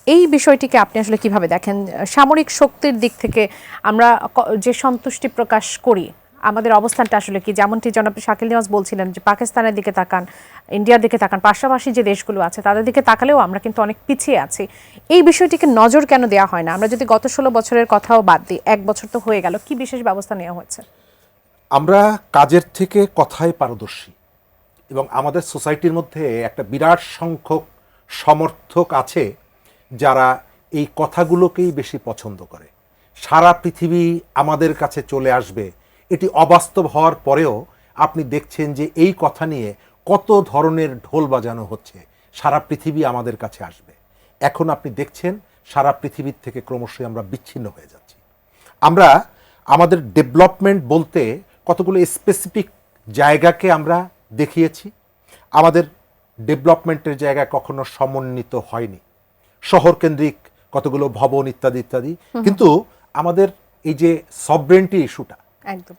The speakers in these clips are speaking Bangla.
এই বিষয়টিকে আপনি আসলে কিভাবে দেখেন? সামরিক শক্তির দিক থেকে আমরা যে সন্তুষ্টি প্রকাশ করি, আমাদের অবস্থানটা আসলে কি? যেমনটি জনাব শাকিল নিয়াজ বলছিলেন যে পাকিস্তানের দিকে তাকান, ইন্ডিয়ার দিকে তাকান, পাশাপাশি যে দেশগুলো আছে তাদের দিকে তাকালেও আমরা কিন্তু অনেক পিছিয়ে আছি। এই বিষয়টিকে নজর কেন দেওয়া হয় না? আমরা যদি গত 16 বছরের কথাও বাদ দিই, 1 বছর তো হয়ে গেল, কি বিশেষ ব্যবস্থা নেওয়া হয়েছে? আমরা কাজের থেকে কথায় পারদর্শী এবং আমাদের সোসাইটির মধ্যে একটা বিরাট সংখ্যক সমর্থক আছে যারা এই কথাগুলোকেই বেশি পছন্দ করে। সারা পৃথিবী আমাদের কাছে চলে আসবে, এটি অবাস্তব হওয়ার পরেও আপনি দেখছেন যে এই কথা নিয়ে কত ধরনের ঢোল বাজানো হচ্ছে। সারা পৃথিবী আমাদের কাছে আসবে। এখন আপনি দেখছেন সারা পৃথিবীর থেকে ক্রমশই আমরা বিচ্ছিন্ন হয়ে যাচ্ছি। আমরা আমাদের ডেভেলপমেন্ট বলতে কতগুলো স্পেসিফিক জায়গাকে আমরা দেখিয়েছি। আমাদের ডেভেলপমেন্টের জায়গা কখনো সমন্বিত হয়নি, শহর কেন্দ্রিক কতগুলো ভবন ইত্যাদি ইত্যাদি। কিন্তু আমাদের এই যে সভরেন্টি ইস্যুটা, একদম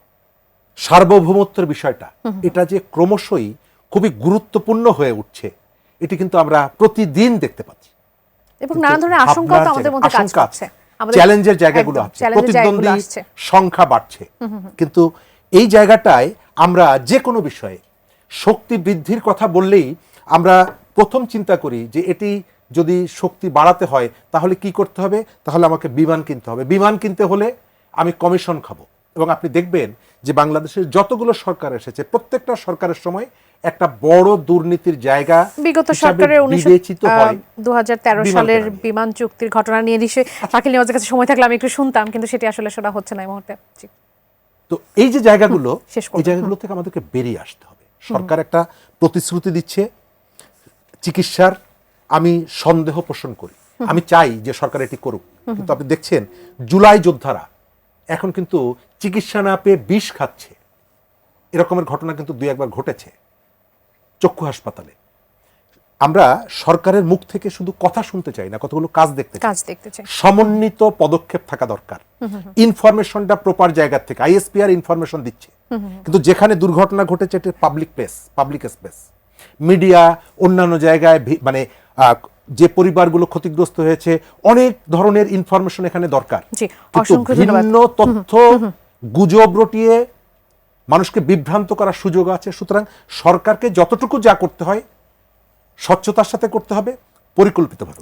সার্বভৌমত্বের বিষয়টা, এটা যে ক্রমশই খুবই গুরুত্বপূর্ণ হয়ে উঠছে, এটি কিন্তু আমরা প্রতিদিন দেখতে পাচ্ছি এবং নানা ধরনের আশঙ্কাও তো আমাদের মধ্যে কাজ করছে। চ্যালেঞ্জের জায়গাগুলো আছে, প্রতিদ্বন্দ্বী সংখ্যা বাড়ছে। কিন্তু এই জায়গাটায় আমরা যে কোনো বিষয়ে শক্তি বৃদ্ধির কথা বললেই আমরা প্রথম চিন্তা করি যে এটি যদি শক্তি বাড়াতে হয় তাহলে কি করতে হবে? তাহলে আমাকে বিমান কিনতে হবে, বিমান কিনতে হলে আমি কমিশন খাবো। এবং আপনি দেখবেন যে বাংলাদেশের যতগুলো সরকার এসেছে প্রত্যেকটা সরকারের সময় একটা বড় দুর্নীতির জায়গা বিগত সরকারের 2013 সালের বিমান চুক্তির ঘটনা নিয়ে নিশ্চয়ই শাকিল নিয়াজের কাছে সময় থাকলে আমি একটু শুনতাম, কিন্তু সেটি আসলে শোনা হচ্ছে না এই মুহূর্তে। তো এই যে জায়গাগুলো, এই জায়গাগুলো থেকে আমাদেরকে বেরিয়ে আসতে হবে। সরকার একটা প্রতিশ্রুতি দিচ্ছে চিকিৎসার, আমি সন্দেহ পোষণ করি, আমি চাই যে সরকার এটি করুক। কিন্তু আপনি দেখছেন জুলাই যোদ্ধারা এখন কিন্তু চিকিৎসা না পেয়ে বিষ খাচ্ছে। এরকমের ঘটনা কিন্তু 2-1 বার ঘটেছে চক্ষু হাসপাতালে। আমরা সরকারের মুখ থেকে শুধু কথা শুনতে চাই না, কতগুলো কাজ দেখতে চাই। সমন্বিত পদক্ষেপ থাকা দরকার। ইনফরমেশনটা প্রপার জায়গা থেকে, আইএসপিআর ইনফরমেশন দিচ্ছে, কিন্তু যেখানে দুর্ঘটনা ঘটেছে এটা public place, public space, media, অন্যান্য জায়গায় মানে যে পরিবারগুলো ক্ষতিগ্রস্ত হয়েছে, অনেক ধরনের ইনফরমেশন এখানে দরকার। ভিন্ন তথ্য গুজব রটিয়ে মানুষকে বিভ্রান্ত করার সুযোগ আছে। সুতরাং সরকারকে যতটুকু যা করতে হয় স্বচ্ছতার সাথে করতে হবে, পরিকল্পিতভাবে।